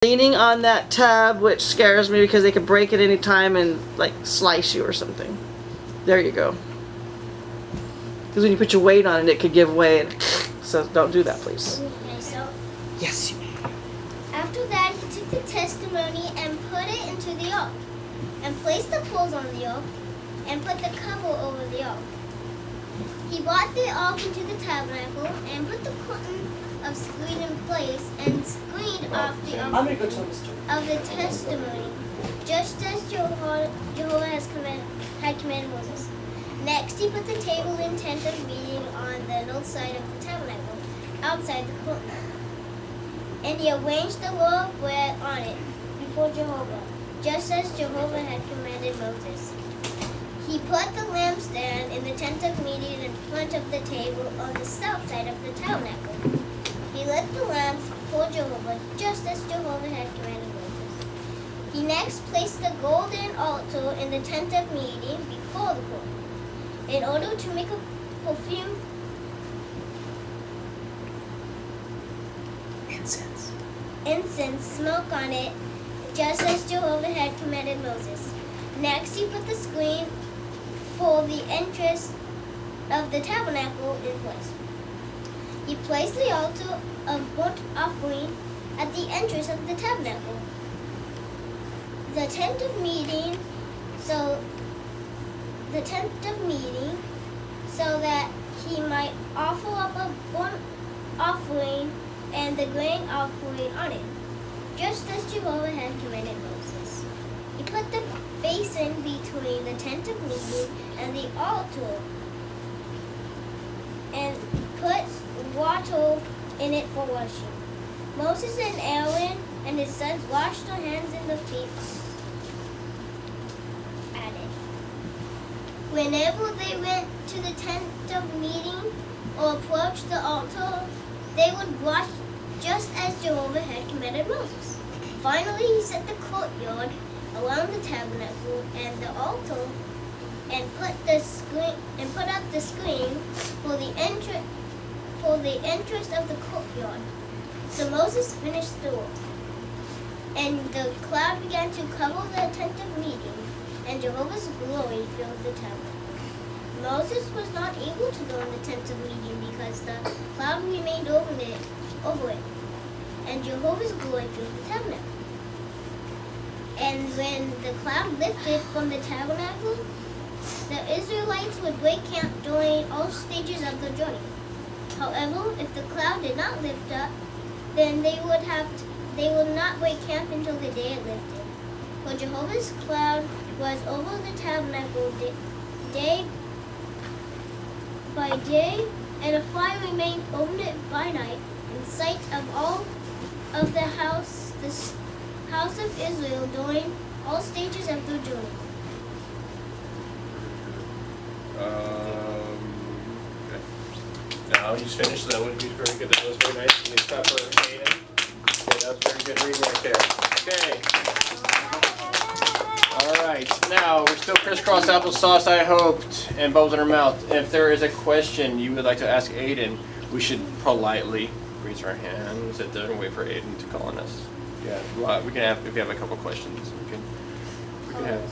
leaning on that tab, which scares me because they could break it any time and like slice you or something. There you go. Because when you put your weight on it, it could give way. And so don't do that, please. Okay, so Yes, you may. after that, he took the testimony and put it into the ark, and placed the poles on the ark, and put the cover over the ark. He brought the ark into the tabernacle and put the curtain of screen in place and screened off the ark I'm gonna go tell the story. of the testimony, just as Jehovah had commanded Moses. Next, he put the table in tent of meeting on the north side of the tabernacle, outside the curtain. And he arranged the law of bread on it before Jehovah, just as Jehovah had commanded Moses. He put the lampstand in the tent of meeting in front of the table on the south side of the tabernacle. He lit the lamps before Jehovah, just as Jehovah had commanded Moses. He next placed the golden altar in the tent of meeting before the court, in order to make a perfume incense smoke on it, just as Jehovah had commanded Moses. Next, he put the screen for the entrance of the tabernacle in place. He placed the altar of burnt offering at the entrance of the tabernacle, the tent of meeting, so that he might offer up a burnt offering and the grain offering on it, just as Jehovah had commanded Moses. He put the basin between the tent of meeting and the altar, and put water in it for washing. Moses and Aaron and his sons washed their hands and their feet at it. Whenever they went to the tent of meeting or approached the altar, they would wash just as Jehovah had commanded Moses. Finally, he set the courtyard around the tabernacle and the altar, and put up the screen for the entrance of the courtyard. So Moses finished the work, and the cloud began to cover the tent of meeting, and Jehovah's glory filled the tabernacle. Moses was not able to go in the tent of meeting because the cloud remained over it, and Jehovah's glory filled the tabernacle. And when the cloud lifted from the tabernacle, the Israelites would break camp during all stages of the journey. However, if the cloud did not lift up, then they would not break camp until the day it lifted. For Jehovah's cloud was over the tabernacle day by day, and a fire remained over it by night, in sight of all of the house of Israel during all stages of their journey. Okay. Now you just finished. That would be very good. That was very nice. You clap for Aidan. Okay, that was very good reading right there. Okay. All right. Now we're still crisscross applesauce. I hoped, and bubbles in her mouth. If there is a question you would like to ask Aidan, we should politely raise our hands, sit there, and wait for Aidan to call on us. Yeah, well, we can have, if you have a couple questions, we can have.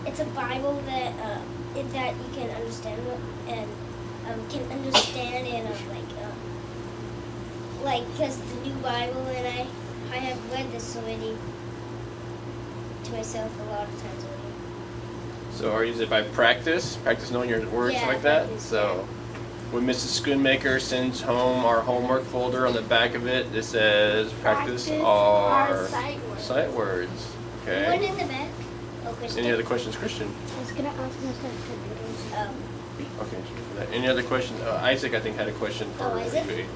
It's a Bible that you can understand and because it's a new Bible, and I have read this already to myself a lot of times already. So is it by practice knowing your words like that? Practice, so when Mrs. Schoonmaker sends home our homework folder, on the back of it, it says practice our sight words. Okay. One in the back. Oh, Christian. Any other questions, Christian? I was gonna ask myself. Okay. Any other questions? Isaac, I think, had a question for Isaac? Ruby.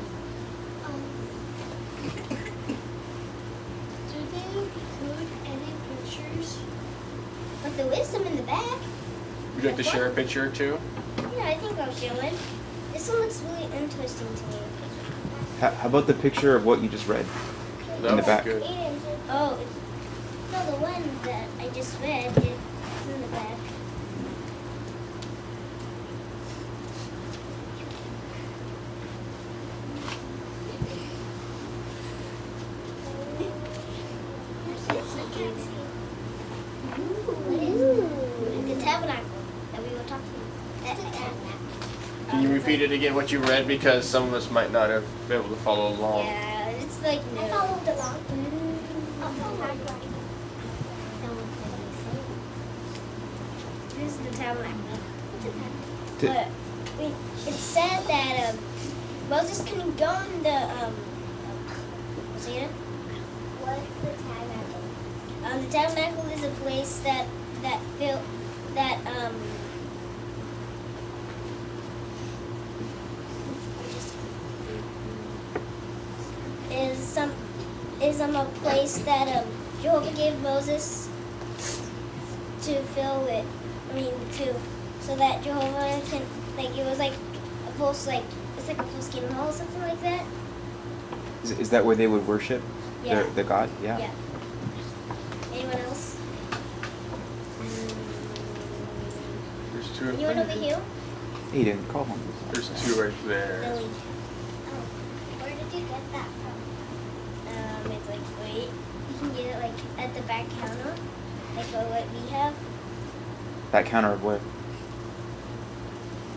Do they include any pictures? But there is some in the back. Would you like to share a picture or two? Yeah, I think I'll show one. This one looks really interesting to me. How about the picture of what you just read? That In the would be back. good. Aidan, Oh, no, the one that I just read is in the back. The tabernacle that we were talking about. Can you repeat it again, what you read? Because some of us might not have been able to follow along. Yeah, it's like no. I followed along. This is the tabernacle. T- But it said that Moses couldn't go in the what's it again? What's the tabernacle? The tabernacle is a place that is a place that Jehovah gave Moses to fill it. So that Jehovah can, like, it was like a full, like, it's like a full scheme hall or something like that. Is that where they would worship Yeah. the God? Yeah. Yeah. Anyone else? There's two in Anyone front over of you. here? Aidan, call home. There's two right there. Lily. Oh, where did you get that from? It's like, wait, you can get it like at the back counter, like what we have. That counter of where?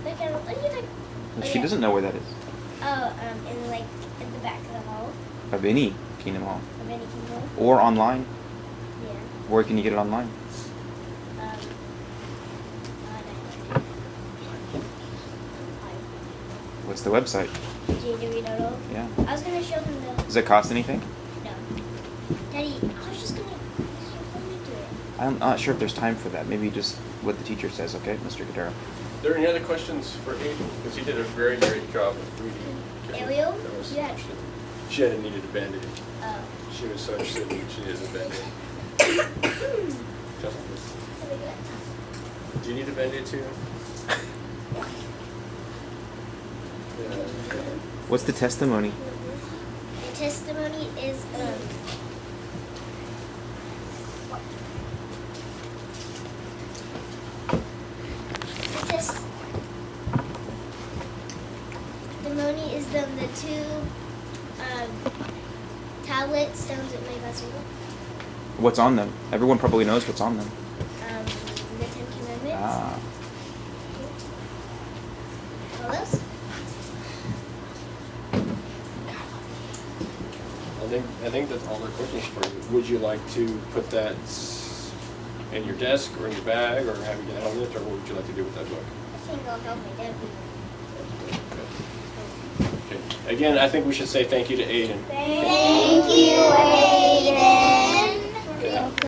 Back counter. What do you like? She doesn't know where that is. Oh, in like at the back of the hall Of any Kingdom Hall. of any kingdom. Or online. Yeah. Where can you get it online? What's the website? JWDodo. Yeah. I was gonna show them the. Does it cost anything? No. Daddy, I was just gonna show them to it. I'm not sure if there's time for that. Maybe just what the teacher says, okay, Mr. Cordero? Are there any other questions for Aidan? Because he did a very great job of reading. Ariel? That was Yeah. interesting. She had needed a Band-Aid. Oh. She was so interested in she needed a Band-Aid. Justin, do you need a Band-Aid too? Yeah. What's the testimony? The testimony is testimony is the two tablet stones that made by single. What's on them? Everyone probably knows what's on them. The Ten Commandments. Ah. All those? I think that's all the questions for you. Would you like to put that in your desk or in your bag or have you get on it, or what would you like to do with that book? I think I'll help my dad. Okay. Again, I think we should say thank you to Aidan. Thank you, Aidan.